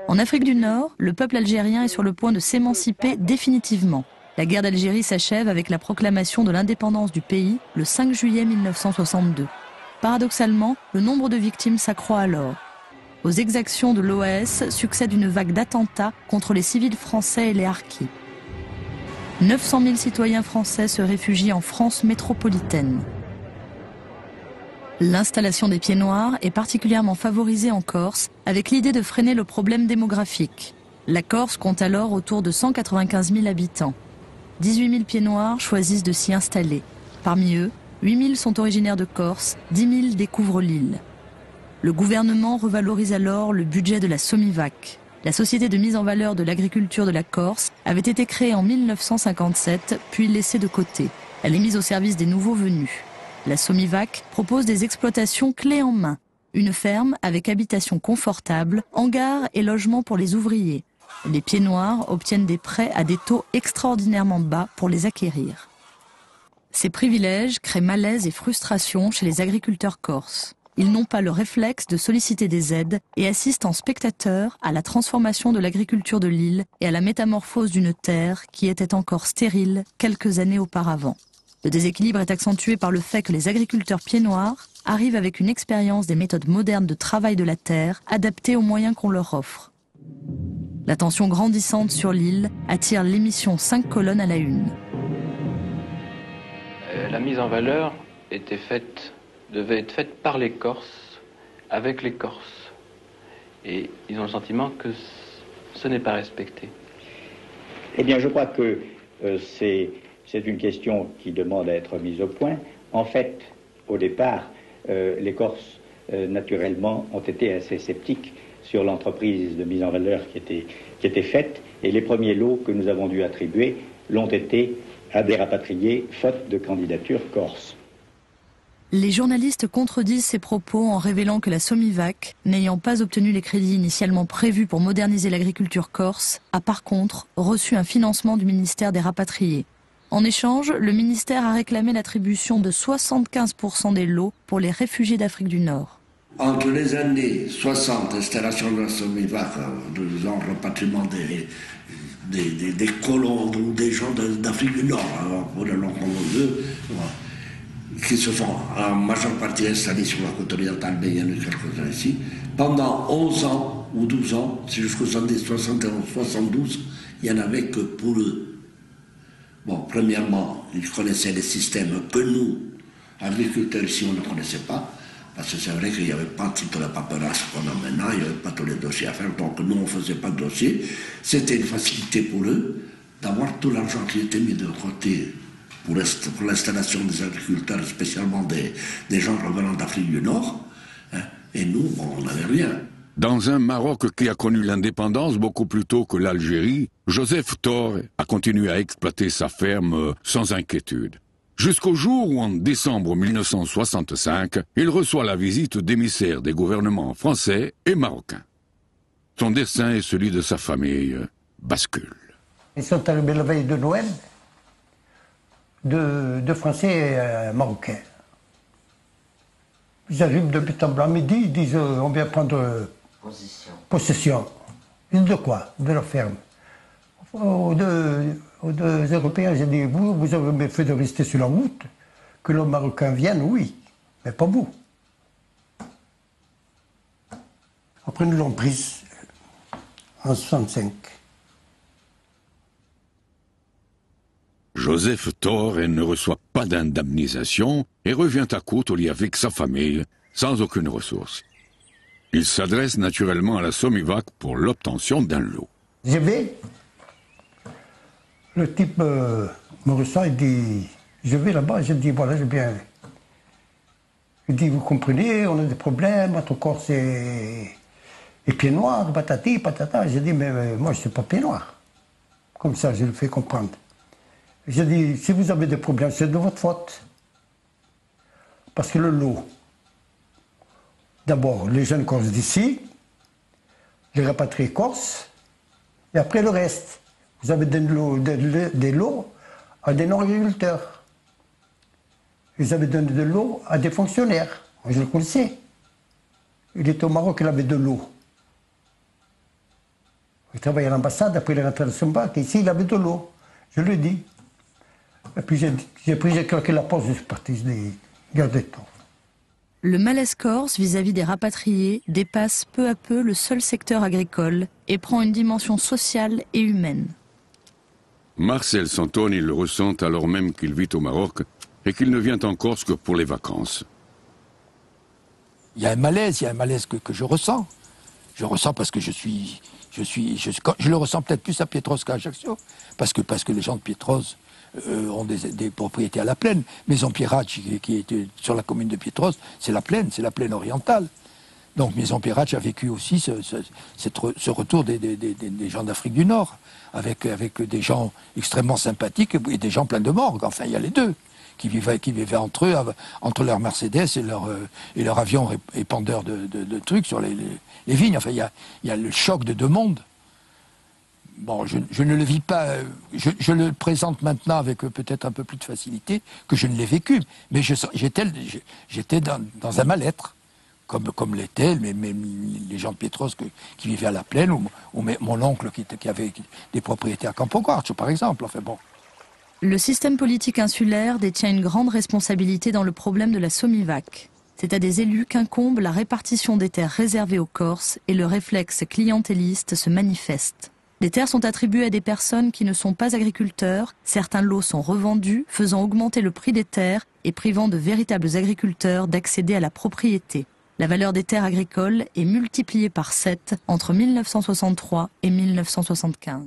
En Afrique du Nord, le peuple algérien est sur le point de s'émanciper définitivement. La guerre d'Algérie s'achève avec la proclamation de l'indépendance du pays le 5 juillet 1962. Paradoxalement, le nombre de victimes s'accroît alors. Aux exactions de l'OAS succède une vague d'attentats contre les civils français et les harkis. 900 000 citoyens français se réfugient en France métropolitaine. L'installation des Pieds-Noirs est particulièrement favorisée en Corse, avec l'idée de freiner le problème démographique. La Corse compte alors autour de 195 000 habitants. 18 000 Pieds-Noirs choisissent de s'y installer. Parmi eux, 8 000 sont originaires de Corse, 10 000 découvrent l'île. Le gouvernement revalorise alors le budget de la Somivac. La société de mise en valeur de l'agriculture de la Corse avait été créée en 1957, puis laissée de côté. Elle est mise au service des nouveaux venus. La Somivac propose des exploitations clés en main. Une ferme avec habitation confortable, hangar et logement pour les ouvriers. Les Pieds-Noirs obtiennent des prêts à des taux extraordinairement bas pour les acquérir. Ces privilèges créent malaise et frustration chez les agriculteurs corses. Ils n'ont pas le réflexe de solliciter des aides et assistent en spectateurs à la transformation de l'agriculture de l'île et à la métamorphose d'une terre qui était encore stérile quelques années auparavant. Le déséquilibre est accentué par le fait que les agriculteurs Pieds-Noirs arrivent avec une expérience des méthodes modernes de travail de la terre adaptées aux moyens qu'on leur offre. La tension grandissante sur l'île attire l'émission 5 colonnes à la une. La mise en valeur devait être faite par les Corses, avec les Corses. Et ils ont le sentiment que ce n'est pas respecté. Eh bien, je crois que c'est une question qui demande à être mise au point. En fait, au départ, les Corses, naturellement, ont été assez sceptiques sur l'entreprise de mise en valeur qui était faite. Et les premiers lots que nous avons dû attribuer l'ont été à des rapatriés, faute de candidature corse. Les journalistes contredisent ces propos en révélant que la Somivac, n'ayant pas obtenu les crédits initialement prévus pour moderniser l'agriculture corse, a par contre reçu un financement du ministère des Rapatriés. En échange, le ministère a réclamé l'attribution de 75% des lots pour les réfugiés d'Afrique du Nord. Entre les années 60, installation de la Somivac, repatriement des colons ou des gens d'Afrique du Nord, pour le long qui se sont en majeure partie installés sur la côte orientale, mais il y en a quelques-uns ici. Pendant 11 ans ou 12 ans, c'est jusqu'aux années 71-72, il n'y en avait que pour eux. Bon, premièrement, ils connaissaient les systèmes que nous, agriculteurs ici, on ne connaissait pas, parce que c'est vrai qu'il n'y avait pas toute la paperasse qu'on a maintenant, il n'y avait pas tous les dossiers à faire, donc nous, on ne faisait pas de dossier. C'était une facilité pour eux d'avoir tout l'argent qui était mis de côté pour l'installation des agriculteurs, spécialement des gens revenant d'Afrique du Nord. Hein, et nous, bon, on n'avait rien. Dans un Maroc qui a connu l'indépendance beaucoup plus tôt que l'Algérie, Joseph Torre a continué à exploiter sa ferme sans inquiétude. Jusqu'au jour où, en décembre 1965, il reçoit la visite d'émissaires des gouvernements français et marocains. Son destin et celui de sa famille basculent. Ils sont arrivés la veille de Noël, de Français et Marocains. Ils arrivent depuis à midi, ils disent on vient prendre possession. Ils disent de quoi? De leur ferme. Aux deux Européens, j'ai dit vous avez mieux fait de rester sur la route, que les Marocains viennent, oui, mais pas vous. Après, nous l'ont prise en 65. Joseph Torre ne reçoit pas d'indemnisation et revient à Koutoli avec sa famille, sans aucune ressource. Il s'adresse naturellement à la Somivac pour l'obtention d'un lot. Je vais. Le type me reçoit, il dit, je vais là-bas, je dis, voilà, je viens. Il dit, vous comprenez, on a des problèmes, notre corps c'est Pieds-Noirs, patati, patata. Je dis, mais moi je ne suis pas Pieds-Noirs. Comme ça, je le fais comprendre. Je dis, si vous avez des problèmes, c'est de votre faute. Parce que le lot, d'abord, les jeunes Corses d'ici, les rapatriés Corses, et après le reste. Vous avez des lots à des non-agriculteurs. Vous avez donné de l'eau à des fonctionnaires. Moi, je le connaissais. Il était au Maroc, il avait de l'eau. Il travaillait à l'ambassade, après il est rentré dans son bac, et ici il avait de l'eau, je le dis. Et puis j'ai claqué la porte, je suis parti, je l'ai gardé tout. Le malaise corse vis-à-vis des rapatriés dépasse peu à peu le seul secteur agricole et prend une dimension sociale et humaine. Marcel Santoni le ressent alors même qu'il vit au Maroc et qu'il ne vient en Corse que pour les vacances. Il y a un malaise que je ressens. Je ressens parce que je le ressens peut-être plus à Pietros qu'à Ajaccio, parce que les gens de Pietros ont des propriétés à la plaine. Maison Pieracci, qui était sur la commune de Pietros, c'est la plaine orientale. Donc Maison Pieracci a vécu aussi ce retour des gens d'Afrique du Nord, avec des gens extrêmement sympathiques et des gens pleins de morgue. Enfin, il y a les deux, qui vivaient entre eux, entre leur Mercedes et leur avion épandeur de trucs sur les vignes. Enfin, il y a le choc de deux mondes. Bon, je ne le vis pas, je le présente maintenant avec peut-être un peu plus de facilité que je ne l'ai vécu. Mais j'étais dans un mal-être, comme l'étaient les gens de Pietros qui vivaient à la plaine, ou mon oncle qui avait des propriétés à Campoguarcio, par exemple. Enfin bon. Le système politique insulaire détient une grande responsabilité dans le problème de la Somivac. C'est à des élus qu'incombe la répartition des terres réservées aux Corses et le réflexe clientéliste se manifeste. Les terres sont attribuées à des personnes qui ne sont pas agriculteurs, certains lots sont revendus, faisant augmenter le prix des terres et privant de véritables agriculteurs d'accéder à la propriété. La valeur des terres agricoles est multipliée par 7 entre 1963 et 1975.